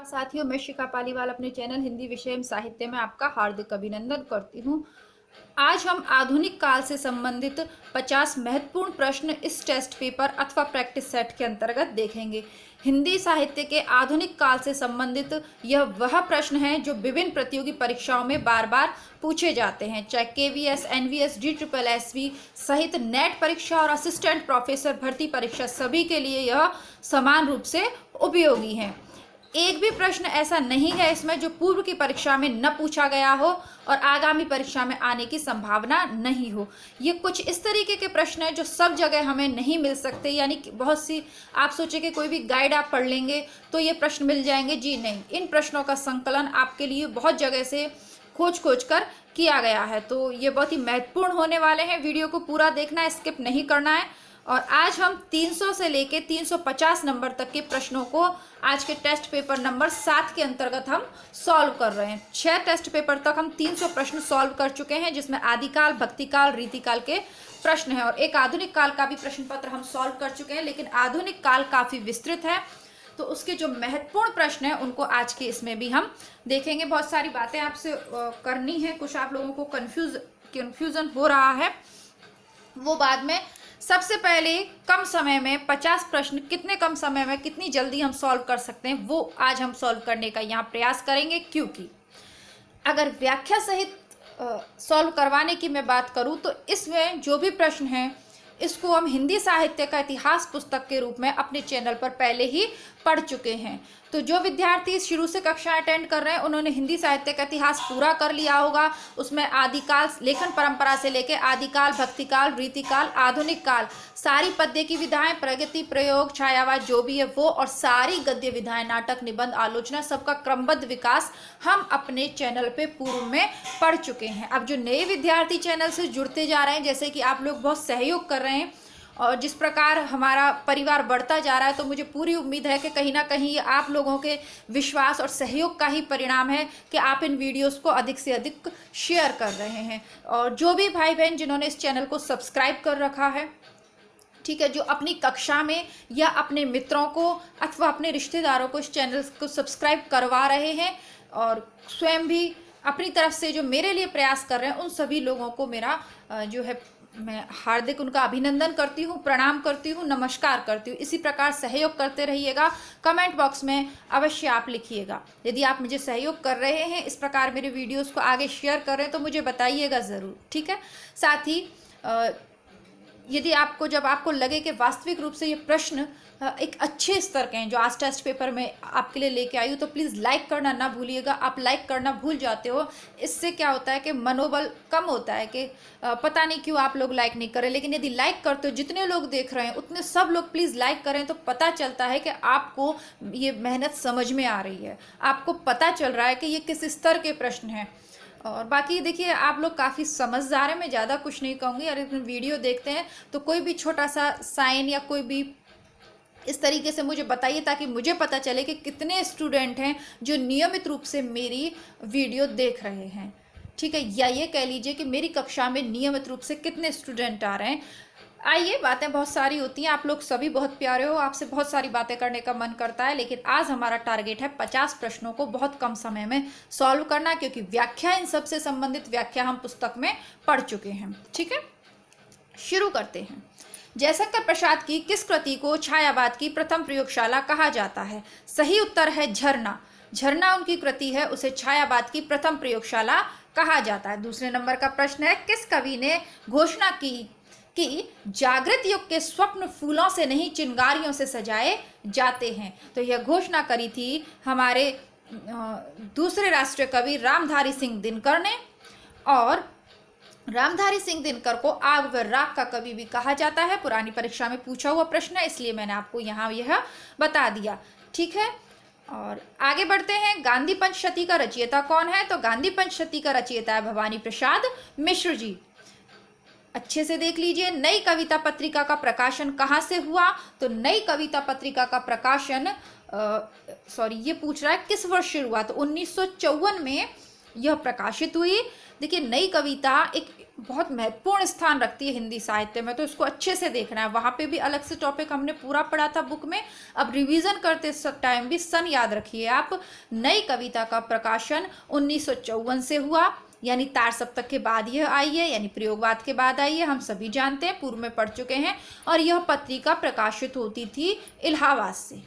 साथियों, मैं शिखा पालीवाल अपने चैनल हिंदी विषय एवं साहित्य में आपका हार्दिक अभिनंदन करती हूँ। आज हम आधुनिक काल से संबंधित 50 महत्वपूर्ण प्रश्न इस टेस्ट पेपर अथवा प्रैक्टिस सेट के अंतर्गत देखेंगे। हिंदी साहित्य के आधुनिक काल से संबंधित यह वह प्रश्न है जो विभिन्न प्रतियोगी परीक्षाओं में बार बार पूछे जाते हैं, चाहे केवीएस, एनवीएस, DSSSB सहित नेट परीक्षा और असिस्टेंट प्रोफेसर भर्ती परीक्षा, सभी के लिए यह समान रूप से उपयोगी है। एक भी प्रश्न ऐसा नहीं है इसमें जो पूर्व की परीक्षा में न पूछा गया हो और आगामी परीक्षा में आने की संभावना नहीं हो। ये कुछ इस तरीके के प्रश्न हैं जो सब जगह हमें नहीं मिल सकते, यानी कि बहुत सी आप सोचे कि कोई भी गाइड आप पढ़ लेंगे तो ये प्रश्न मिल जाएंगे, जी नहीं। इन प्रश्नों का संकलन आपके लिए बहुत जगह से खोज कर किया गया है, तो ये बहुत ही महत्वपूर्ण होने वाले हैं। वीडियो को पूरा देखना है, स्किप नहीं करना है। और आज हम 300 से लेके 350 नंबर तक के प्रश्नों को आज के टेस्ट पेपर नंबर 7 के अंतर्गत हम सॉल्व कर रहे हैं। 6 टेस्ट पेपर तक हम 300 प्रश्न सॉल्व कर चुके हैं, जिसमें आदिकाल, भक्तिकाल, रीतिकाल के प्रश्न हैं और एक आधुनिक काल का भी प्रश्न पत्र हम सॉल्व कर चुके हैं। लेकिन आधुनिक काल काफ़ी विस्तृत है, तो उसके जो महत्वपूर्ण प्रश्न हैं उनको आज के इसमें भी हम देखेंगे। बहुत सारी बातें आपसे करनी है, कुछ आप लोगों को कन्फ्यूज़न हो रहा है, वो बाद में। सबसे पहले कम समय में 50 प्रश्न कितने कम समय में कितनी जल्दी हम सॉल्व कर सकते हैं, वो आज हम सॉल्व करने का यहाँ प्रयास करेंगे। क्योंकि अगर व्याख्या सहित सॉल्व करवाने की मैं बात करूँ तो इसमें जो भी प्रश्न हैं इसको हम हिंदी साहित्य का इतिहास पुस्तक के रूप में अपने चैनल पर पहले ही पढ़ चुके हैं। तो जो विद्यार्थी शुरू से कक्षाएं अटेंड कर रहे हैं उन्होंने हिंदी साहित्य का इतिहास पूरा कर लिया होगा। उसमें आदिकाल लेखन परंपरा से लेकर आदिकाल, भक्तिकाल, रीतिकाल, आधुनिक काल, सारी पद्य की विधाएं, प्रगति, प्रयोग, छायावाद जो भी है वो, और सारी गद्य विधाएं, नाटक, निबंध, आलोचना, सबका क्रमबद्ध विकास हम अपने चैनल पे पूर्व में पढ़ चुके हैं। अब जो नए विद्यार्थी चैनल से जुड़ते जा रहे हैं, जैसे कि आप लोग बहुत सहयोग कर रहे हैं और जिस प्रकार हमारा परिवार बढ़ता जा रहा है, तो मुझे पूरी उम्मीद है कि कहीं ना कहीं आप लोगों के विश्वास और सहयोग का ही परिणाम है कि आप इन वीडियोस को अधिक से अधिक शेयर कर रहे हैं। और जो भी भाई बहन जिन्होंने इस चैनल को सब्सक्राइब कर रखा है, ठीक है, जो अपनी कक्षा में या अपने मित्रों को अथवा अपने रिश्तेदारों को इस चैनल को सब्सक्राइब करवा रहे हैं और स्वयं भी अपनी तरफ से जो मेरे लिए प्रयास कर रहे हैं, उन सभी लोगों को मेरा जो है मैं हार्दिक उनका अभिनंदन करती हूँ, प्रणाम करती हूँ, नमस्कार करती हूँ। इसी प्रकार सहयोग करते रहिएगा। कमेंट बॉक्स में अवश्य आप लिखिएगा, यदि आप मुझे सहयोग कर रहे हैं, इस प्रकार मेरे वीडियोस को आगे शेयर कर रहे हैं तो मुझे बताइएगा ज़रूर, ठीक है। साथ ही यदि आपको जब आपको लगे कि वास्तविक रूप से ये प्रश्न एक अच्छे स्तर के हैं जो आज टेस्ट पेपर में आपके लिए लेके आई हूँ, तो प्लीज़ लाइक करना ना भूलिएगा। आप लाइक करना भूल जाते हो, इससे क्या होता है कि मनोबल कम होता है कि पता नहीं क्यों आप लोग लाइक नहीं करें। लेकिन यदि लाइक करते हो, जितने लोग देख रहे हैं उतने सब लोग प्लीज़ लाइक करें, तो पता चलता है कि आपको ये मेहनत समझ में आ रही है, आपको पता चल रहा है कि ये किस स्तर के प्रश्न हैं। और बाकी देखिए, आप लोग काफ़ी समझदार हैं, मैं ज़्यादा कुछ नहीं कहूँगी। अगर वीडियो देखते हैं तो कोई भी छोटा सा साइन या कोई भी इस तरीके से मुझे बताइए, ताकि मुझे पता चले कि कितने स्टूडेंट हैं जो नियमित रूप से मेरी वीडियो देख रहे हैं, ठीक है। या ये कह लीजिए कि मेरी कक्षा में नियमित रूप से कितने स्टूडेंट आ रहे हैं। आइए, बातें बहुत सारी होती हैं, आप लोग सभी बहुत प्यारे हो, आपसे बहुत सारी बातें करने का मन करता है, लेकिन आज हमारा टारगेट है 50 प्रश्नों को बहुत कम समय में सॉल्व करना, क्योंकि व्याख्या, इन सबसे संबंधित व्याख्या हम पुस्तक में पढ़ चुके हैं, ठीक है। शुरू करते हैं। जयशंकर प्रसाद की किस कृति को छायावाद की प्रथम प्रयोगशाला कहा जाता है? सही उत्तर है झरना। झरना उनकी कृति है, उसे छायावाद की प्रथम प्रयोगशाला कहा जाता है। दूसरे नंबर का प्रश्न है, किस कवि ने घोषणा की कि जागृत युग के स्वप्न फूलों से नहीं चिंगारियों से सजाए जाते हैं? तो यह घोषणा करी थी हमारे दूसरे राष्ट्रीय कवि रामधारी सिंह दिनकर ने। और रामधारी सिंह दिनकर को आग व राख का कवि भी कहा जाता है। पुरानी परीक्षा में पूछा हुआ प्रश्न है, इसलिए मैंने आपको यहाँ यह बता दिया, ठीक है। और आगे बढ़ते हैं। गांधी पंचशती का रचयिता कौन है? तो गांधी पंचशती का रचयिता है भवानी प्रसाद मिश्र जी। अच्छे से देख लीजिए। नई कविता पत्रिका का प्रकाशन कहाँ से हुआ? तो नई कविता पत्रिका का प्रकाशन ये पूछ रहा है किस वर्ष शुरू हुआ? तो 1954 में यह प्रकाशित हुई। देखिए, नई कविता एक बहुत महत्वपूर्ण स्थान रखती है हिंदी साहित्य में, तो इसको अच्छे से देखना है। वहाँ पे भी अलग से टॉपिक हमने पूरा पढ़ा था बुक में। अब रिवीजन करते टाइम भी सन याद रखिए आप। नई कविता का प्रकाशन 1954 से हुआ, यानी तार सप्तक के बाद यह आई है, यानी प्रयोगवाद के बाद आई है, हम सभी जानते हैं, पूर्व में पढ़ चुके हैं। और यह पत्रिका प्रकाशित होती थी इलाहाबाद से।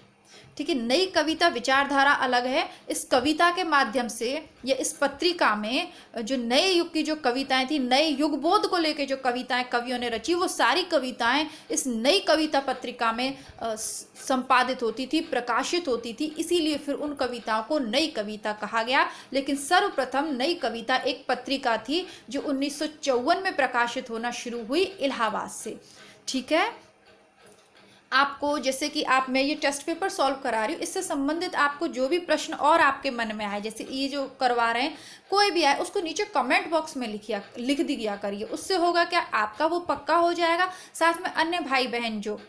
ठीक है, नई कविता विचारधारा अलग है। इस कविता के माध्यम से या इस पत्रिका में जो नए युग की जो कविताएं थी, नए युग बोध को लेकर जो कविताएं कवियों ने रची, वो सारी कविताएं इस नई कविता पत्रिका में संपादित होती थी, प्रकाशित होती थी। इसीलिए फिर उन कविताओं को नई कविता कहा गया। लेकिन सर्वप्रथम नई कविता एक पत्रिका थी जो 1954 में प्रकाशित होना शुरू हुई इलाहाबाद से। ठीक है, आपको जैसे कि मैं ये टेस्ट पेपर सॉल्व करा रही हूँ, इससे संबंधित आपको जो भी प्रश्न और आपके मन में आए, जैसे ये जो करवा रहे हैं कोई भी आए, उसको नीचे कमेंट बॉक्स में लिख दिया करिए। उससे होगा क्या, आपका वो पक्का हो जाएगा। साथ में अन्य भाई बहन जो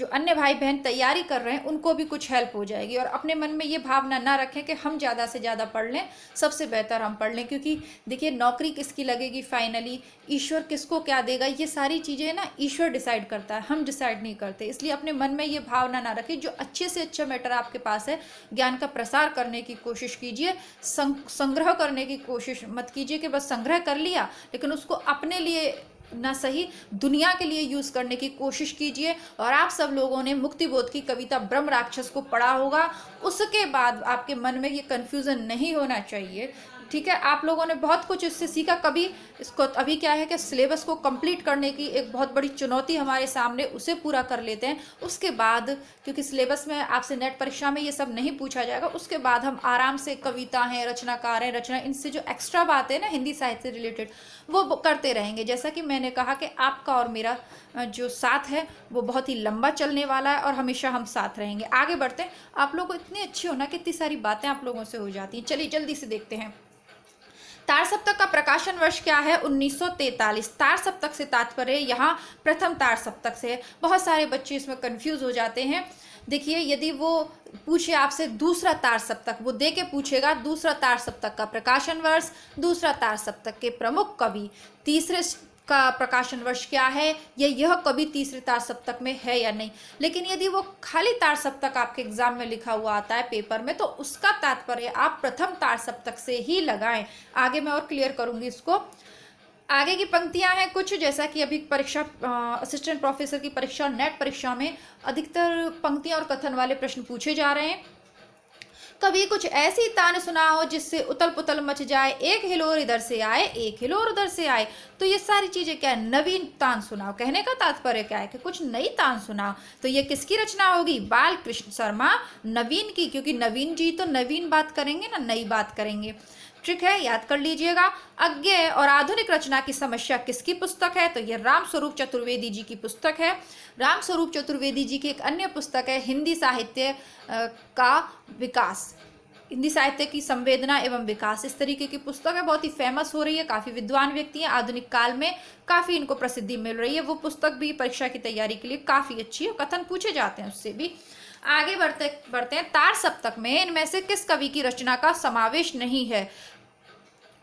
अन्य भाई बहन तैयारी कर रहे हैं उनको भी कुछ हेल्प हो जाएगी। और अपने मन में ये भावना ना रखें कि हम ज़्यादा से ज़्यादा पढ़ लें, सबसे बेहतर हम पढ़ लें, क्योंकि देखिए नौकरी किसकी लगेगी फाइनली, ईश्वर किसको क्या देगा, ये सारी चीज़ें ना ईश्वर डिसाइड करता है, हम डिसाइड नहीं करते। इसलिए अपने मन में ये भावना ना रखें। जो अच्छे से अच्छा मैटर आपके पास है, ज्ञान का प्रसार करने की कोशिश कीजिए, संग्रह करने की कोशिश मत कीजिए कि बस संग्रह कर लिया, लेकिन उसको अपने लिए ना सही दुनिया के लिए यूज करने की कोशिश कीजिए। और आप सब लोगों ने मुक्तिबोध की कविता ब्रह्म राक्षस को पढ़ा होगा, उसके बाद आपके मन में ये कंफ्यूजन नहीं होना चाहिए। ठीक है, आप लोगों ने बहुत कुछ इससे सीखा। कभी इसको अभी क्या है कि सिलेबस को कंप्लीट करने की एक बहुत बड़ी चुनौती हमारे सामने, उसे पूरा कर लेते हैं। उसके बाद क्योंकि सिलेबस में आपसे नेट परीक्षा में ये सब नहीं पूछा जाएगा, उसके बाद हम आराम से कविता हैं, रचनाकार हैं, रचना, इनसे जो एक्स्ट्रा बातें हैं ना हिंदी साहित्य से रिलेटेड, वो करते रहेंगे। जैसा कि मैंने कहा कि आपका और मेरा जो साथ है वो बहुत ही लंबा चलने वाला है और हमेशा हम साथ रहेंगे। आगे बढ़ते हैं। आप लोगों को इतनी अच्छी हो ना कि इतनी सारी बातें आप लोगों से हो जाती हैं। चलिए जल्दी से देखते हैं। तार सप्तक का प्रकाशन वर्ष क्या है? 1943। तार सप्तक से तात्पर्य यहाँ प्रथम तार सप्तक से है। बहुत सारे बच्चे इसमें कंफ्यूज हो जाते हैं। देखिए, यदि वो पूछे आपसे दूसरा तार सप्तक, वो दे के पूछेगा दूसरा तार सप्तक का प्रकाशन वर्ष, दूसरा तार सप्तक के प्रमुख कवि, तीसरे का प्रकाशन वर्ष क्या है, यह कवि तीसरे तार सप्तक में है या नहीं। लेकिन यदि वो खाली तार सप्तक आपके एग्जाम में लिखा हुआ आता है पेपर में, तो उसका तात्पर्य आप प्रथम तार सप्तक से ही लगाएं। आगे मैं और क्लियर करूंगी इसको। आगे की पंक्तियां हैं कुछ, जैसा कि अभी परीक्षा असिस्टेंट प्रोफेसर की परीक्षा, नेट परीक्षा में अधिकतर पंक्तियां और कथन वाले प्रश्न पूछे जा रहे हैं। कभी कुछ ऐसी तान सुनाओ जिससे उतल पुतल मच जाए, एक हिलोर इधर से आए, एक हिलोर उधर से आए। तो ये सारी चीजें क्या है? नवीन तान सुनाओ। कहने का तात्पर्य क्या है कि कुछ नई तान सुनाओ। तो ये किसकी रचना होगी? बाल कृष्ण शर्मा नवीन की, क्योंकि नवीन जी तो नवीन बात करेंगे ना, नई बात करेंगे। ट्रिक है, याद कर लीजिएगा। अज्ञेय और आधुनिक रचना की समस्या किसकी पुस्तक है? तो ये रामस्वरूप चतुर्वेदी जी की पुस्तक है। रामस्वरूप चतुर्वेदी जी की एक अन्य पुस्तक है हिंदी साहित्य का विकास, हिंदी साहित्य की संवेदना एवं विकास, इस तरीके की पुस्तक है। बहुत ही फेमस हो रही है, काफ़ी विद्वान व्यक्ति हैं, आधुनिक काल में काफ़ी इनको प्रसिद्धि मिल रही है। वो पुस्तक भी परीक्षा की तैयारी के लिए काफ़ी अच्छी है, कथन पूछे जाते हैं उससे भी। आगे बढ़ते हैं। तार सप्तक में इनमें से किस कवि की रचना का समावेश नहीं है?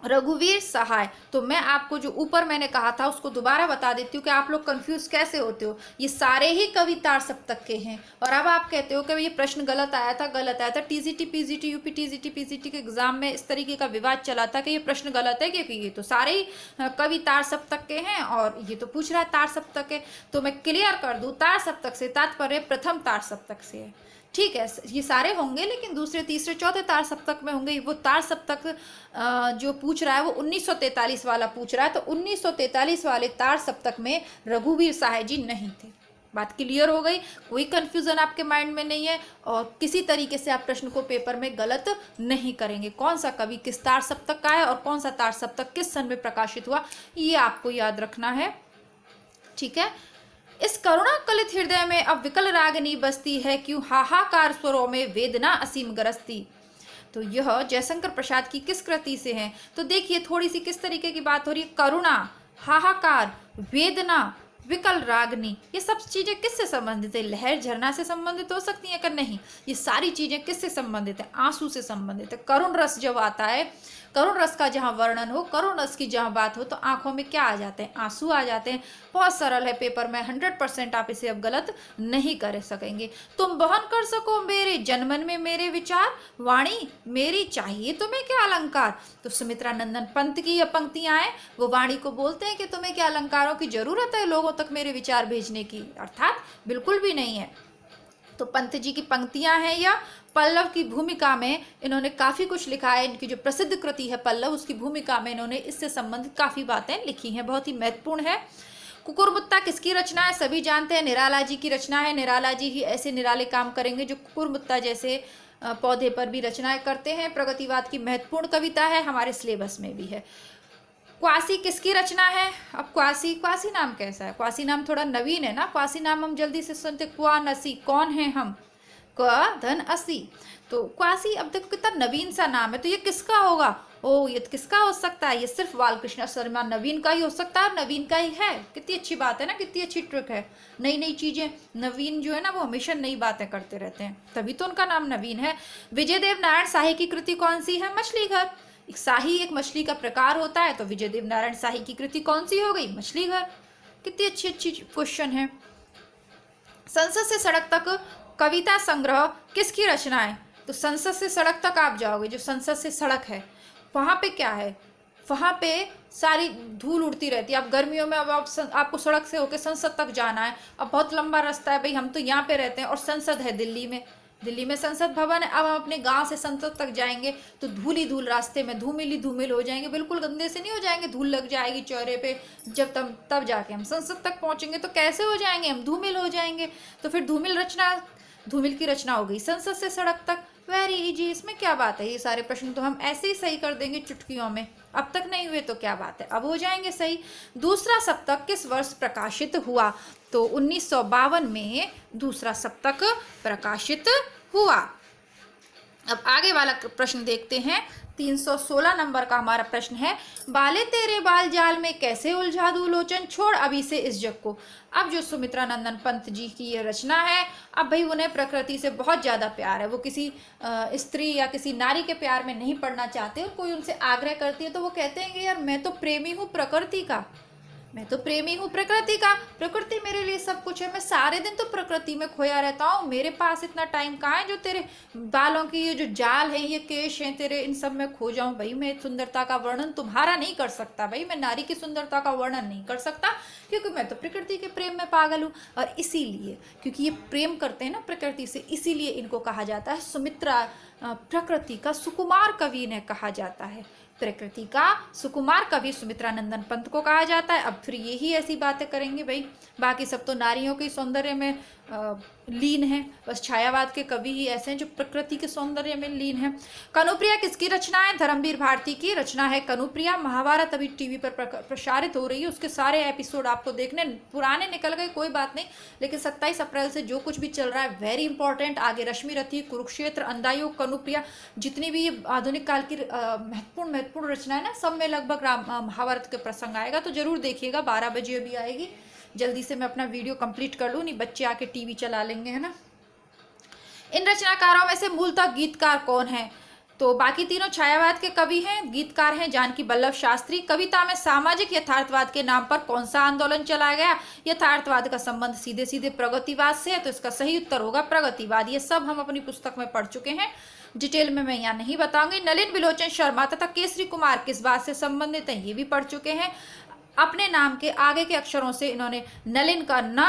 रघुवीर सहाय। तो मैं आपको जो ऊपर मैंने कहा था उसको दोबारा बता देती हूँ कि आप लोग कंफ्यूज कैसे होते हो। ये सारे ही कवि तार सप्तक के हैं। और अब आप कहते हो कि ये प्रश्न गलत आया था। TGT PGT UP TGT PGT के एग्जाम में इस तरीके का विवाद चला था कि ये प्रश्न गलत है, क्योंकि ये तो सारे ही कवि तार सप्तक के हैं और ये तो पूछ रहा है तार सप्तक के। तो मैं क्लियर कर दूँ, तार सप्तक से तात्पर्य प्रथम तार सप्तक से है। ठीक है, ये सारे होंगे लेकिन दूसरे तीसरे चौथे तार सप्तक में होंगे। वो तार सप्तक जो पूछ रहा है वो 1943 वाला पूछ रहा है। तो 1943 वाले तार सप्तक में रघुवीर सहाय जी नहीं थे। बात क्लियर हो गई, कोई कंफ्यूजन आपके माइंड में नहीं है और किसी तरीके से आप प्रश्न को पेपर में गलत नहीं करेंगे। कौन सा कवि किस तार सप्तक का है और कौन सा तार सप्तक किस सन में प्रकाशित हुआ, ये आपको याद रखना है। ठीक है। इस करुणा कलित हृदय में अब विकल रागिनी बसती है, क्यों हाहाकार स्वरों में वेदना असीम गरजती। तो यह जयशंकर प्रसाद की किस कृति से है? तो देखिए थोड़ी सी किस तरीके की बात हो रही है। करुणा, हाहाकार, वेदना, विकल रागनी, ये सब चीजें किससे संबंधित है? लहर झरना से संबंधित हो सकती है कि नहीं? ये सारी चीजें किससे संबंधित है? आंसू से संबंधित है। करुण रस जब आता है, करुण रस का जहाँ वर्णन हो, करुण रस की जहाँ बात हो, तो आंखों में क्या आ जाते हैं? आंसू आ जाते हैं। बहुत सरल है पेपर में, 100% आप इसे अब गलत नहीं कर सकेंगे। तुम बहन कर सको मेरे जनमन में मेरे विचार, वाणी मेरी चाहिए तुम्हें क्या अलंकार। तो सुमित्रा नंदन पंत की ये पंक्तियां हैं, वो वाणी को बोलते हैं कि तुम्हें क्या अलंकारों की जरूरत है लोगों तक मेरे विचार भेजने की? अर्थात बिल्कुल भी नहीं है। तो पंत जी की पंक्तियां हैं या पल्लव की भूमिका में इन्होंने काफी कुछ लिखा है। इनकी जो प्रसिद्ध कृति है पल्लव, उसकी भूमिका में इन्होंने इससे संबंधित काफी बातें लिखी हैं, बहुत ही महत्वपूर्ण है। कुकुरमुत्ता किसकी रचना है? सभी जानते हैं, निराला जी की रचना है। निराला जी ही ऐसे निराले काम करेंगे जो कुकुरमुत्ता जैसे पौधे पर भी रचनाएं करते हैं। प्रगतिवाद की महत्वपूर्ण कविता है, हमारे सिलेबस में भी है। क्वासी किसकी रचना है? अब क्वासी नाम कैसा है? क्वासी नाम थोड़ा नवीन है ना। क्वासी नाम हम जल्दी से सुनते, क्वानसी, कौन है हम, क धन असी। तो क्वासी, अब देखो कितना नवीन सा नाम है, तो ये किसका होगा? ओ, ये किसका हो सकता है? ये सिर्फ बालकृष्ण शर्मा नवीन का ही हो सकता है, नवीन का ही है। कितनी अच्छी बात है ना, कितनी अच्छी ट्रिक है। नई नई चीजें, नवीन जो है ना वो हमेशा नई बातें करते रहते हैं, तभी तो उनका नाम नवीन है। विजयदेव नारायण शाही की कृति कौन सी है? मछली घर। शाही एक मछली का प्रकार होता है, तो विजयदेव नारायण शाही की कृति कौन सी हो गई? मछली घर। कितनी अच्छी अच्छी क्वेश्चन है। संसद से सड़क तक कविता संग्रह किसकी रचना है? तो संसद से सड़क तक आप जाओगे, जो संसद से सड़क है वहां पे क्या है? वहां पे सारी धूल उड़ती रहती है। अब गर्मियों में अब आपको सड़क से होकर संसद तक जाना है। अब बहुत लंबा रास्ता है भाई, हम तो यहाँ पे रहते हैं और संसद है दिल्ली में, दिल्ली में संसद भवन है। अब हम अपने गांव से संसद तक जाएंगे तो धूल ही धूल, रास्ते में धूमिल धूमिल हो जाएंगे। बिल्कुल गंदे से नहीं हो जाएंगे, धूल लग जाएगी चेहरे पे। जब तब जाके हम संसद तक पहुंचेंगे तो कैसे हो जाएंगे हम? धूमिल हो जाएंगे। तो फिर धूमिल की रचना हो गई संसद से सड़क तक। वेरी इजी, इसमें क्या बात है? ये सारे प्रश्न तो हम ऐसे ही सही कर देंगे चुटकियों में। अब तक नहीं हुए तो क्या बात है, अब हो जाएंगे सही। दूसरा सप्तक किस वर्ष प्रकाशित हुआ? तो 1952 में दूसरा सप्तक प्रकाशित हुआ। अब आगे वाला प्रश्न देखते हैं। 316 नंबर का हमारा प्रश्न है, बाले तेरे बाल जाल में कैसे उलझा दूं लोचन, छोड़ अभी से इस जग को। अब जो सुमित्रा नंदन पंत जी की ये रचना है, अब भाई उन्हें प्रकृति से बहुत ज़्यादा प्यार है। वो किसी स्त्री या किसी नारी के प्यार में नहीं पड़ना चाहते। और कोई उनसे आग्रह करती है तो वो कहते हैं कि यार मैं तो प्रेमी हूँ प्रकृति का, मैं तो प्रेमी हूँ प्रकृति का, प्रकृति मेरे लिए सब कुछ है। मैं सारे दिन तो प्रकृति में खोया रहता हूँ, मेरे पास इतना टाइम कहाँ है जो तेरे बालों की ये जो जाल है, ये केश हैं तेरे, इन सब में खो जाऊं। भाई मैं सुंदरता का वर्णन तुम्हारा नहीं कर सकता, भाई मैं नारी की सुंदरता का वर्णन नहीं कर सकता, क्योंकि मैं तो प्रकृति के प्रेम में पागल हूँ। और इसीलिए, क्योंकि ये प्रेम करते हैं ना प्रकृति से, इसीलिए इनको कहा जाता है सुमित्रा प्रकृति का सुकुमार कवि इन्हें कहा जाता है। प्रकृति का सुकुमार कवि सुमित्रा नंदन पंत को कहा जाता है। अब फिर यही ऐसी बातें करेंगे भाई, बाकी सब तो नारियों के सौंदर्य में लीन है, बस छायावाद के कवि ही ऐसे हैं जो प्रकृति के सौंदर्य में लीन है। कनुप्रिया किसकी रचना है? धर्मवीर भारती की रचना है कनुप्रिया। महाभारत अभी टीवी पर प्रसारित हो रही है, उसके सारे एपिसोड आपको देखने, पुराने निकल गए कोई बात नहीं, लेकिन 27 अप्रैल से जो कुछ भी चल रहा है वेरी इंपॉर्टेंट। आगे रश्मि रथी, कुरुक्षेत्र, अंधायुग, कनुप्रिया, जितनी भी आधुनिक काल की महत्वपूर्ण रचना है ना, सब में लगभग महाभारत के प्रसंग आएगा, तो जरूर देखिएगा। 12 बजे अभी आएगी। जल्दी से मैं अपना वीडियो कंप्लीट कर लूँ, नहीं बच्चे आके टीवी चला लेंगे, है ना। इन रचनाकारों में से मूलतः गीतकार कौन है? तो बाकी तीनों छायावाद के कवि हैं, गीतकार हैं जानकी वल्लभ शास्त्री। कविता में सामाजिक यथार्थवाद के नाम पर कौन सा आंदोलन चलाया गया? यथार्थवाद का संबंध सीधे सीधे प्रगतिवाद से है, तो इसका सही उत्तर होगा प्रगतिवाद। ये सब हम अपनी पुस्तक में पढ़ चुके हैं, डिटेल में मैं यहाँ नहीं बताऊंगी। नलिन विलोचन शर्मा तथा केसरी कुमार किस बात से संबंधित हैं? ये भी पढ़ चुके हैं। अपने नाम के आगे के अक्षरों से इन्होंने नलिन का न,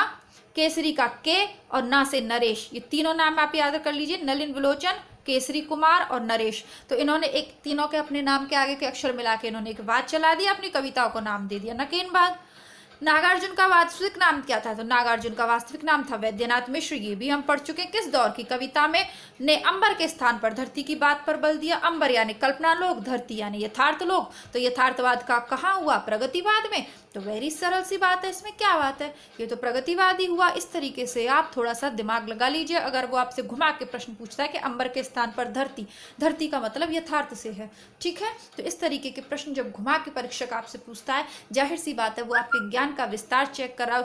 केसरी का के और ना से नरेश, ये तीनों नाम आप याद कर लीजिए, नलिन विलोचन, केसरी कुमार और नरेश। तो इन्होंने एक तीनों के अपने नाम के आगे के अक्षर मिला के इन्होंने एक वाद चला दिया, अपनी कविताओं को नाम दे दिया नकेनबाज। नागार्जुन का वास्तविक नाम क्या था? तो नागार्जुन का वास्तविक नाम था वैद्यनाथ मिश्र। ये भी हम पढ़ चुके हैं। किस दौर की कविता में ने अंबर के स्थान पर धरती की बात पर बल दिया? अंबर यानी कल्पना लोक, धरती यानी यथार्थ लोक। तो यथार्थवाद का कहाँ हुआ? प्रगतिवाद में। तो वेरी सरल सी बात है, इसमें क्या बात है, ये तो प्रगतिवादी हुआ। इस तरीके से आप थोड़ा सा दिमाग लगा लीजिए। अगर वो आपसे घुमा के प्रश्न पूछता है कि अंबर के स्थान पर धरती, धरती का मतलब यथार्थ से है, ठीक है। तो इस तरीके के प्रश्न जब घुमा के परीक्षक आपसे पूछता है, जाहिर सी बात है वो आपके ज्ञान का विस्तार चेक कर रहा है,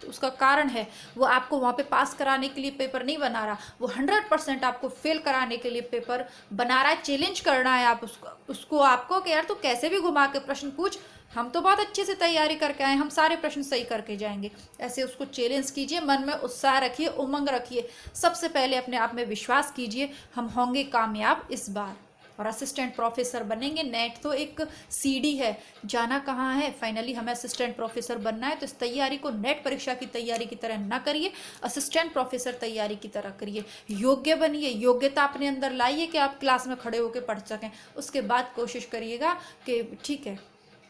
उसका कारण है वो आपको वहाँ पे पास कराने के लिए पेपर नहीं बना रहा, वो 100% आपको फेल कराने के लिए पेपर बना रहा है। चैलेंज करना है आप उसको आपको कि यार तू कैसे भी घुमा के प्रश्न पूछ, हम तो बहुत अच्छे से तैयारी करके आए, हम सारे प्रश्न सही करके जाएंगे। ऐसे उसको चैलेंज कीजिए, मन में उत्साह रखिए, उमंग रखिए। सबसे पहले अपने आप में विश्वास कीजिए, हम होंगे कामयाब इस बार और असिस्टेंट प्रोफेसर बनेंगे। नेट तो एक सीढ़ी है, जाना कहाँ है, फाइनली हमें असिस्टेंट प्रोफेसर बनना है। तो इस तैयारी को नेट परीक्षा की तैयारी की तरह ना करिए, असिस्टेंट प्रोफेसर तैयारी की तरह करिए। योग्य बनिए, योग्यता अपने अंदर लाइए कि आप क्लास में खड़े होकर पढ़ सकें। उसके बाद कोशिश करिएगा कि ठीक है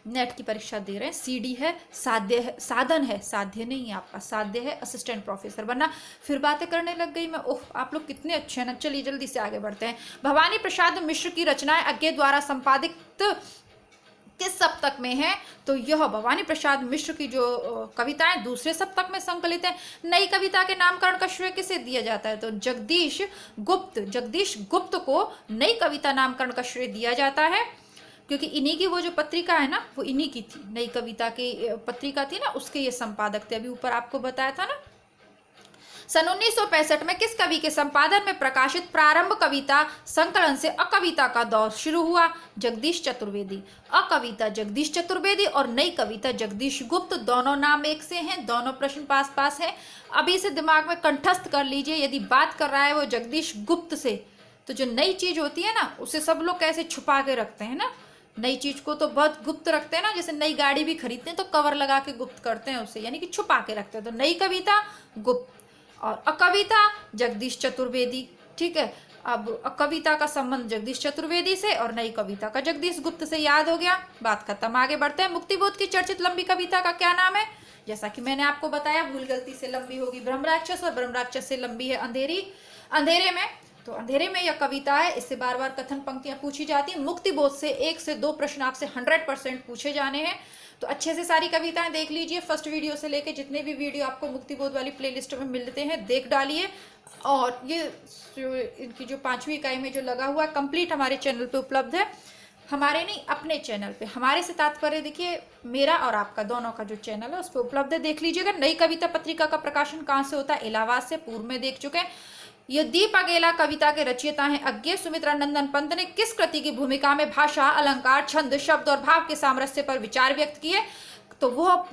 नेट की परीक्षा दे रहे हैं, सीडी है, साध्य है, साधन है, साध्य नहीं है आपका, साध्य है असिस्टेंट प्रोफेसर बनना। फिर बातें करने लग गई मैं, ओह आप लोग कितने अच्छे हैं ना। चलिए जल्दी से आगे बढ़ते हैं। भवानी प्रसाद मिश्र की रचनाएं अज्ञे द्वारा संपादित किस सप्तक में है? तो यह भवानी प्रसाद मिश्र की जो कविताएं दूसरे सप्तक में संकलित है। नई कविता के नामकरण का श्रेय किसे दिया जाता है? तो जगदीश गुप्त को नई कविता नामकरण का श्रेय दिया जाता है, क्योंकि इन्हीं की वो जो पत्रिका है ना, वो इन्हीं की थी, नई कविता की पत्रिका थी ना, उसके ये संपादक थे, अभी ऊपर आपको बताया था ना। सन 1965 में किस कवि के संपादन में प्रकाशित प्रारंभ कविता संकलन से अकविता का दौर शुरू हुआ? जगदीश चतुर्वेदी। अकविता जगदीश चतुर्वेदी और नई कविता जगदीश गुप्त, दोनों नाम एक से हैं, दोनों प्रश्न पास है। अभी से दिमाग में कंठस्थ कर लीजिए, यदि बात कर रहा है वो जगदीश गुप्त से, तो जो नई चीज होती है ना उसे सब लोग कैसे छुपा के रखते हैं ना, नई चीज को तो बहुत गुप्त रखते हैं ना, जैसे नई गाड़ी भी खरीदते हैं तो कवर लगा के गुप्त करते हैं उसे, यानी कि छुपा के रखते हैं। तो नई कविता गुप्त और अकविता जगदीश चतुर्वेदी, ठीक है। अब अकविता का संबंध जगदीश चतुर्वेदी से और नई कविता का जगदीश गुप्त से, याद हो गया, बात खत्म। आगे बढ़ते हैं। मुक्तिबोध की चर्चित लंबी कविता का क्या नाम है? जैसा कि मैंने आपको बताया, भूल गलती से लंबी होगी ब्रह्मराक्षस और ब्रह्मराक्षस से लंबी है अंधेरे में। तो अंधेरे में यह कविता है, इससे बार बार कथन पंक्तियां पूछी जाती हैं। मुक्तिबोध से 1 से 2 प्रश्न आपसे 100% पूछे जाने हैं। तो अच्छे से सारी कविताएं देख लीजिए, फर्स्ट वीडियो से लेके जितने भी वीडियो आपको मुक्तिबोध वाली प्लेलिस्ट में मिलते हैं देख डालिए। और ये इनकी जो 5वीं इकाई में जो लगा हुआ कंप्लीट हमारे चैनल पे उपलब्ध है, हमारे नहीं अपने चैनल पे, हमारे से तात्पर्य देखिए मेरा और आपका दोनों का जो चैनल है उस पर उपलब्ध है, देख लीजिएगा। नई कविता पत्रिका का प्रकाशन कहाँ से होता है? इलाहाबाद से, पूर्व में देख चुके हैं। ये दीप अकेला कविता के रचयिता हैं अज्ञे सुमित्रा नंदन पंत ने किस कृति की भूमिका में भाषा, अलंकार, छंद, शब्द और भाव के सामरस्य पर विचार व्यक्त किए? तो वो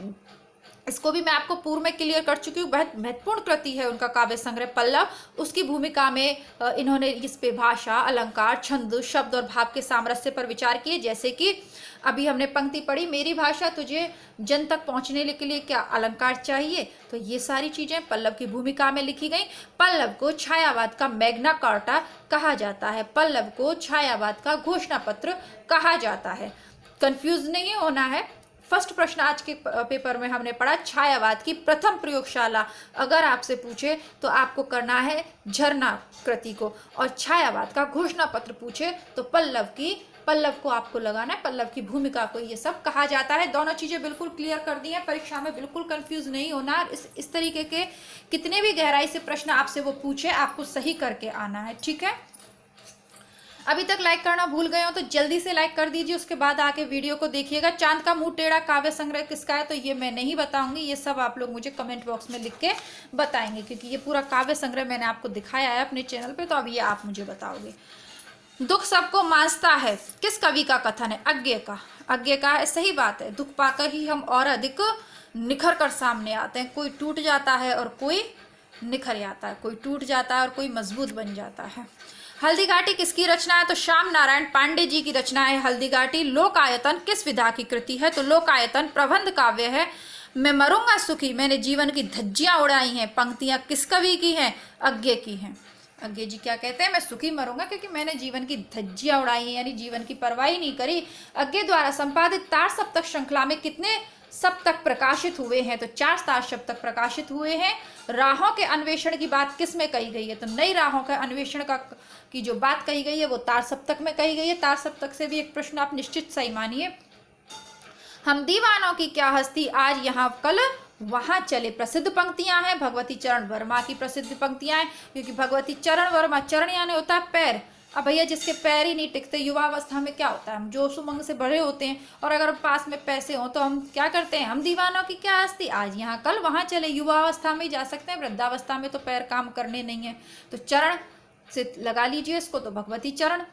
इसको भी मैं आपको पूर्व में क्लियर कर चुकी हूँ, बहुत महत्वपूर्ण कृति है उनका काव्य संग्रह पल्लव। उसकी भूमिका में इन्होंने इस पे भाषा, अलंकार, छंद, शब्द और भाव के सामरस्य पर विचार किए। जैसे कि अभी हमने पंक्ति पढ़ी, मेरी भाषा तुझे जन तक पहुंचने के लिए क्या अलंकार चाहिए? तो ये सारी चीजें पल्लव की भूमिका में लिखी गई। पल्लव को छायावाद का मैग्ना कार्टा कहा जाता है, पल्लव को छायावाद का घोषणा पत्र कहा जाता है। कंफ्यूज नहीं होना है। फर्स्ट प्रश्न आज के पेपर में हमने पढ़ा छायावाद की प्रथम प्रयोगशाला, अगर आपसे पूछे तो आपको करना है झरना कृति को, और छायावाद का घोषणा पत्र पूछे तो पल्लव को आपको लगाना है, पल्लव की भूमिका को ये सब कहा जाता है। दोनों चीजें बिल्कुल क्लियर कर दी हैं, परीक्षा में बिल्कुल कंफ्यूज नहीं होना। इस तरीके के कितने भी गहराई से प्रश्न आपसे वो पूछे, आपको सही करके आना है, ठीक है। अभी तक लाइक करना भूल गए हो तो जल्दी से लाइक कर दीजिए, उसके बाद आके वीडियो को देखिएगा। चांद का मुंह टेढ़ा काव्य संग्रह किसका है? तो ये मैं नहीं बताऊंगी, ये सब आप लोग मुझे कमेंट बॉक्स में लिख के बताएंगे, क्योंकि ये पूरा काव्य संग्रह मैंने आपको दिखाया है अपने चैनल पे, तो अब ये आप मुझे बताओगे। दुख सबको मांसता है किस कवि का कथन है? अज्ञे का है, सही बात है। दुख पाकर ही हम और अधिक निखर कर सामने आते हैं। कोई टूट जाता है और कोई निखर आता है, कोई टूट जाता है और कोई मजबूत बन जाता है। हल्दी घाटी किसकी रचना है? तो श्याम नारायण पांडे जी की रचना है हल्दी घाटी। लोकायतन किस विधा की कृति है? तो लोकायतन प्रबंध काव्य है। मैं मरूंगा सुखी, मैंने जीवन की धज्जियां उड़ाई हैं, पंक्तियां किस कवि की हैं? अज्ञे की हैं। अज्ञे जी क्या कहते हैं? मैं सुखी मरूंगा क्योंकि मैंने जीवन की धज्जियां उड़ाई हैं, यानी जीवन की परवाह ही नहीं करी। अज्ञे द्वारा संपादित तार सप्तक श्रृंखला में कितने सप्तक प्रकाशित हुए हैं? तो 4 तार सप्तक प्रकाशित हुए हैं। राहों के अन्वेषण की बात किस में कही गई है? तो नई राहों के अन्वेषण की जो बात कही गई है वो तार सप्तक में कही गई है। तार सप्तक से भी एक प्रश्न आप निश्चित सही मानिए। हम दीवानों की क्या हस्ती, आज यहाँ कल वहां चले, प्रसिद्ध पंक्तियां हैं भगवती चरण वर्मा की प्रसिद्ध पंक्तियां हैं, क्योंकि भगवती चरण वर्मा, चरण यानी होता है पैर। अब भैया जिसके पैर ही नहीं टिकते, युवावस्था में क्या होता है, हम जोश उमंग से भरे होते हैं, और अगर पास में पैसे हो तो हम क्या करते हैं, हम दीवानों की क्या हस्ती, आज यहाँ कल वहां चले। युवावस्था में जा सकते हैं, वृद्धावस्था में तो पैर काम करने नहीं है, तो चरण से लगा लीजिए इसको, तो भगवती चरण।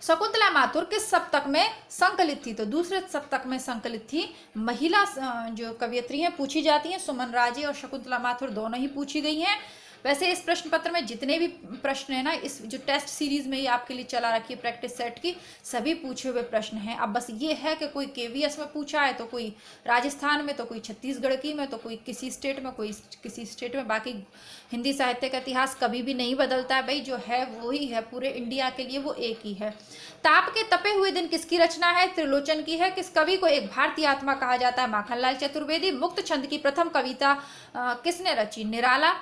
शकुंतला माथुर किस सप्तक में संकलित थी, तो दूसरे सप्तक में संकलित थी। महिला जो कवियत्री हैं पूछी जाती हैं, सुमन राजे और शकुंतला माथुर दोनों ही पूछी गई हैं। वैसे इस प्रश्न पत्र में जितने भी प्रश्न है ना, इस जो टेस्ट सीरीज में ये आपके लिए चला रखी है प्रैक्टिस सेट की, सभी पूछे हुए प्रश्न हैं। अब बस ये है कि कोई केवीएस में पूछा है, तो कोई राजस्थान में, तो कोई छत्तीसगढ़ की में, तो कोई किसी स्टेट में, कोई किसी स्टेट में। बाकी हिंदी साहित्य का इतिहास कभी भी नहीं बदलता है भाई, जो है वही है, पूरे इंडिया के लिए वो एक ही है। ताप के तपे हुए दिन किसकी रचना है, त्रिलोचन की है। किस कवि को एक भारतीय आत्मा कहा जाता है, माखनलाल चतुर्वेदी। मुक्त छंद की प्रथम कविता किसने रची, निराला।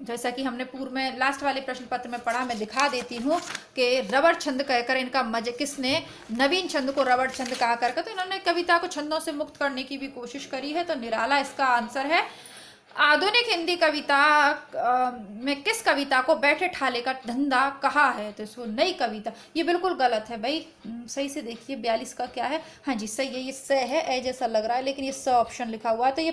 जैसा कि हमने पूर्व में लास्ट वाले प्रश्न पत्र में पढ़ा, मैं दिखा देती हूँ कि रबड़ छंद कहकर इनका मजे, किसने नवीन छंद को रबड़ छंद कहा करके, तो इन्होंने कविता को छंदों से मुक्त करने की भी कोशिश करी है, तो निराला इसका आंसर है। आधुनिक हिंदी कविता में किस कविता को बैठे ठाले का धंधा कहा है, तो इसको नई कविता। ये बिल्कुल गलत है भाई, सही से देखिए 42 का क्या है, हाँ जी सही है, ये स है, ए जैसा लग रहा है लेकिन ये स ऑप्शन लिखा हुआ है, तो ये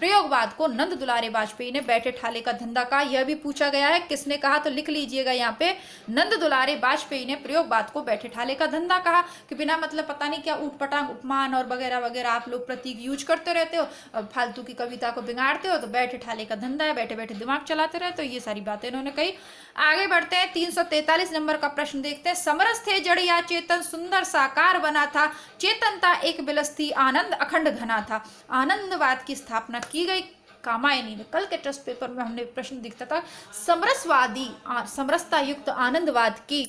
प्रयोगवाद को नंद दुलारे वाजपेयी ने बैठे ठाले का धंधा कहा। यह भी पूछा गया है किसने कहा, तो लिख लीजिएगा यहाँ पे, नंद दुलारे वाजपेयी ने प्रयोगवाद को बैठे ठाले का धंधा कहा। कि बिना मतलब पता नहीं क्या ऊटपटांग उपमान और वगैरह वगैरह आप लोग प्रतीक यूज करते रहते हो, फालतू की कविता को बिगाड़ते हो, तो बैठे ठाले का धंधा है, बैठे बैठे दिमाग चलाते रहे, तो ये सारी बातें इन्होंने कही। आगे बढ़ते हैं, 343 नंबर का प्रश्न देखते हैं। समरस थे जड़ या चेतन, सुंदर साकार बना था, चेतनता एक बिलस थी, आनंद अखंड घना था। आनंदवाद की स्थापना की गई कामायनी ने। कल के टेस्ट पेपर में हमने प्रश्न दिखता था, समरसवादी समरसता युक्त आनंदवाद की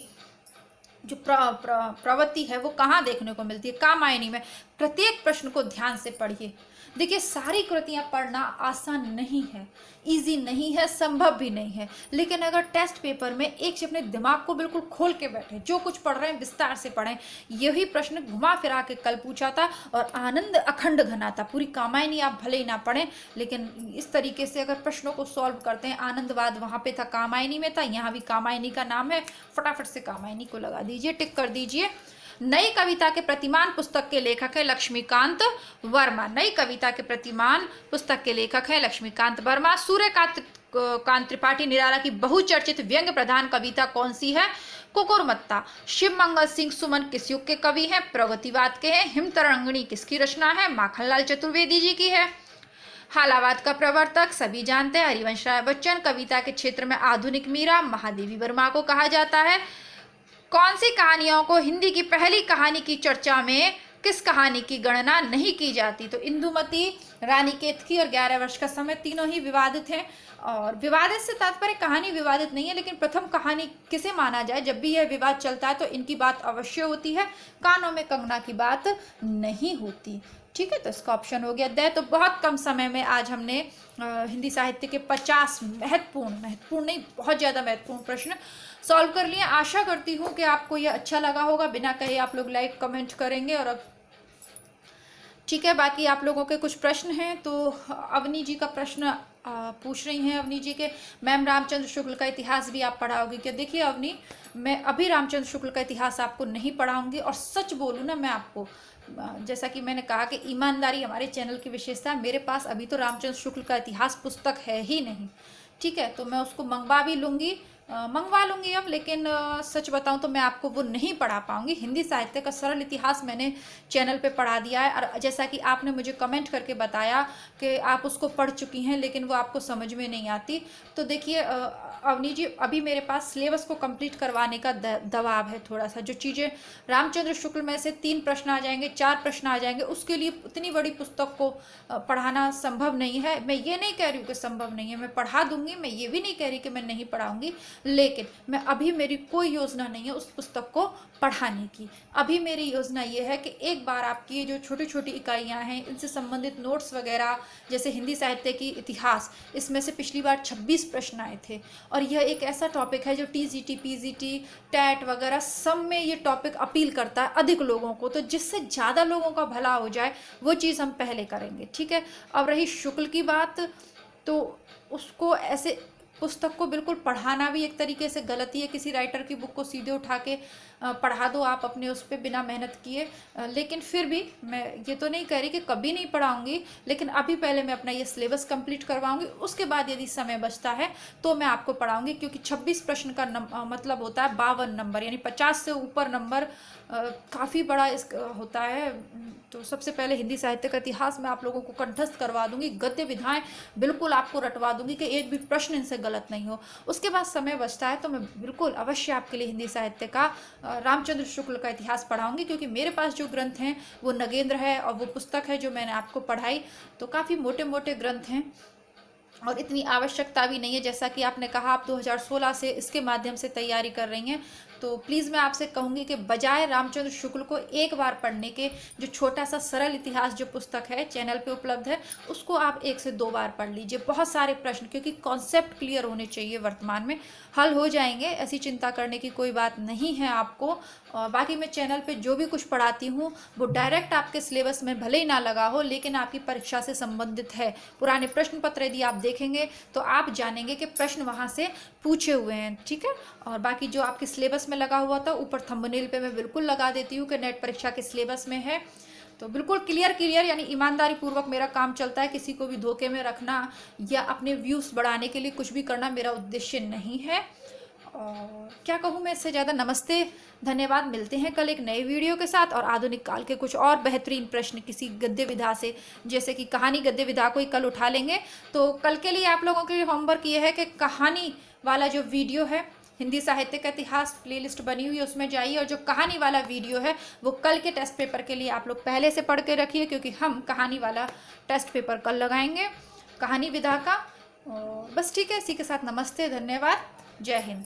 जो प्रवृत्ति है वो कहाँ देखने को मिलती है, कामायनी में। प्रत्येक प्रश्न को ध्यान से पढ़िए। देखिए सारी कृतियां पढ़ना आसान नहीं है, इजी नहीं है, संभव भी नहीं है, लेकिन अगर टेस्ट पेपर में एक से अपने दिमाग को बिल्कुल खोल के बैठे, जो कुछ पढ़ रहे हैं विस्तार से पढ़ें। यही प्रश्न घुमा फिरा के कल पूछा था, और आनंद अखंड घना था। पूरी कामायनी आप भले ही ना पढ़ें, लेकिन इस तरीके से अगर प्रश्नों को सॉल्व करते हैं, आनंदवाद वहां पे था, कामायनी में था, यहाँ भी कामायनी का नाम है, फटाफट से कामायनी को लगा दीजिए, टिक कर दीजिए। नई कविता के प्रतिमान पुस्तक के लेखक है लक्ष्मीकांत वर्मा। नई कविता के प्रतिमान पुस्तक के लेखक है लक्ष्मीकांत वर्मा। सूर्यकांत त्रिपाठी निराला की बहुचर्चित व्यंग्य प्रधान कविता कौन सी है, कुकुरमत्ता। शिव मंगल सिंह सुमन किस युग के कवि हैं, प्रगतिवाद के हैं। हिमतरंगिणी किसकी रचना है, माखनलाल चतुर्वेदी जी की है। हालावाद का प्रवर्तक सभी जानते हैं, हरिवंश राय बच्चन। कविता के क्षेत्र में आधुनिक मीरा महादेवी वर्मा को कहा जाता है। कौन सी कहानियों को हिंदी की पहली कहानी की चर्चा में किस कहानी की गणना नहीं की जाती, तो इंदुमती, रानी केतकी और 11 वर्ष का समय, तीनों ही विवादित हैं। और विवादित से तात्पर्य कहानी विवादित नहीं है, लेकिन प्रथम कहानी किसे माना जाए, जब भी यह विवाद चलता है तो इनकी बात अवश्य होती है, कानों में कंगना की बात नहीं होती। ठीक है, तो इसका ऑप्शन हो गया द। तो बहुत कम समय में आज हमने हिंदी साहित्य के 50 महत्वपूर्ण नहीं, बहुत ज़्यादा महत्वपूर्ण प्रश्न सॉल्व कर लिए। आशा करती हूँ कि आपको यह अच्छा लगा होगा। बिना कहे आप लोग लाइक कमेंट करेंगे। और अब ठीक है, बाकी आप लोगों के कुछ प्रश्न हैं, तो अवनी जी का प्रश्न पूछ रही हैं अवनी जी के, मैम रामचंद्र शुक्ल का इतिहास भी आप पढ़ाओगी क्या। देखिए अवनी, मैं अभी रामचंद्र शुक्ल का इतिहास आपको नहीं पढ़ाऊंगी, और सच बोलूँ ना मैं आपको, जैसा कि मैंने कहा कि ईमानदारी हमारे चैनल की विशेषता है, मेरे पास अभी तो रामचंद्र शुक्ल का इतिहास पुस्तक है ही नहीं। ठीक है, तो मैं उसको मंगवा लूँगी अब, लेकिन सच बताऊं तो मैं आपको वो नहीं पढ़ा पाऊंगी। हिंदी साहित्य का सरल इतिहास मैंने चैनल पे पढ़ा दिया है, और जैसा कि आपने मुझे कमेंट करके बताया कि आप उसको पढ़ चुकी हैं लेकिन वो आपको समझ में नहीं आती, तो देखिए अवनी जी, अभी मेरे पास सिलेबस को कंप्लीट करवाने का दबाव है थोड़ा सा। जो चीज़ें रामचंद्र शुक्ल में से 3 प्रश्न आ जाएंगे, 4 प्रश्न आ जाएंगे, उसके लिए इतनी बड़ी पुस्तक को पढ़ाना संभव नहीं है। मैं ये नहीं कह रही हूँ कि संभव नहीं है, मैं पढ़ा दूंगी, मैं ये भी नहीं कह रही कि मैं नहीं पढ़ाऊंगी, लेकिन मैं अभी मेरी कोई योजना नहीं है उस पुस्तक को पढ़ाने की। अभी मेरी योजना ये है कि एक बार आपकी ये जो छोटी छोटी इकाइयाँ हैं इनसे संबंधित नोट्स वगैरह, जैसे हिंदी साहित्य की इतिहास, इसमें से पिछली बार 26 प्रश्न आए थे और यह एक ऐसा टॉपिक है जो टीजीटी, पीजीटी, टैट वगैरह सब में ये टॉपिक अपील करता है अधिक लोगों को, तो जिससे ज़्यादा लोगों का भला हो जाए वो चीज़ हम पहले करेंगे, ठीक है। अब रही शुक्ल की बात, तो उसको ऐसे पुस्तक को बिल्कुल पढ़ाना भी एक तरीके से गलती है। किसी राइटर की बुक को सीधे उठा के पढ़ा दो आप अपने उस पर बिना मेहनत किए। लेकिन फिर भी मैं ये तो नहीं कह रही कि कभी नहीं पढ़ाऊंगी, लेकिन अभी पहले मैं अपना ये सिलेबस कंप्लीट करवाऊंगी, उसके बाद यदि समय बचता है तो मैं आपको पढ़ाऊंगी। क्योंकि 26 प्रश्न का मतलब होता है 52 नंबर, यानी 50 से ऊपर नंबर काफ़ी बड़ा इस होता है। तो सबसे पहले हिंदी साहित्य का इतिहास मैं आप लोगों को कंठस्थ करवा दूंगी, गद्य विधाएं बिल्कुल आपको रटवा दूंगी कि एक भी प्रश्न इनसे गलत नहीं हो। उसके बाद समय बचता है तो मैं बिल्कुल अवश्य आपके लिए हिंदी साहित्य का रामचंद्र शुक्ल का इतिहास पढ़ाऊंगी, क्योंकि मेरे पास जो ग्रंथ हैं वो नगेंद्र है और वो पुस्तक है जो मैंने आपको पढ़ाई, तो काफ़ी मोटे मोटे ग्रंथ हैं और इतनी आवश्यकता भी नहीं है। जैसा कि आपने कहा आप 2016 से इसके माध्यम से तैयारी कर रही हैं, तो प्लीज़ मैं आपसे कहूँगी कि बजाय रामचंद्र शुक्ल को एक बार पढ़ने के, जो छोटा सा सरल इतिहास जो पुस्तक है चैनल पे उपलब्ध है, उसको आप 1 से 2 बार पढ़ लीजिए। बहुत सारे प्रश्न, क्योंकि कॉन्सेप्ट क्लियर होने चाहिए, वर्तमान में हल हो जाएंगे, ऐसी चिंता करने की कोई बात नहीं है आपको। और बाकी मैं चैनल पे जो भी कुछ पढ़ाती हूँ वो डायरेक्ट आपके सिलेबस में भले ही ना लगा हो, लेकिन आपकी परीक्षा से संबंधित है। पुराने प्रश्न पत्र यदि आप देखेंगे तो आप जानेंगे कि प्रश्न वहाँ से पूछे हुए हैं, ठीक है। और बाकी जो आपके सिलेबस में लगा हुआ था ऊपर थंबनेल पे मैं बिल्कुल लगा देती हूँ कि नेट परीक्षा के सिलेबस में है, तो बिल्कुल क्लियर यानी ईमानदारी पूर्वक मेरा काम चलता है। किसी को भी धोखे में रखना या अपने व्यूज़ बढ़ाने के लिए कुछ भी करना मेरा उद्देश्य नहीं है। और क्या कहूँ मैं इससे ज़्यादा। नमस्ते, धन्यवाद। मिलते हैं कल एक नए वीडियो के साथ और आधुनिक काल के कुछ और बेहतरीन प्रश्न किसी गद्य विधा से, जैसे कि कहानी गद्य विधा को ही कल उठा लेंगे। तो कल के लिए आप लोगों के लिए होमवर्क ये है कि कहानी वाला जो वीडियो है, हिंदी साहित्य का इतिहास प्लेलिस्ट बनी हुई है उसमें जाइए, और जो कहानी वाला वीडियो है वो कल के टेस्ट पेपर के लिए आप लोग पहले से पढ़ के रखिए, क्योंकि हम कहानी वाला टेस्ट पेपर कल लगाएंगे, कहानी विधा का। बस ठीक है, इसी के साथ नमस्ते, धन्यवाद, जय हिंद।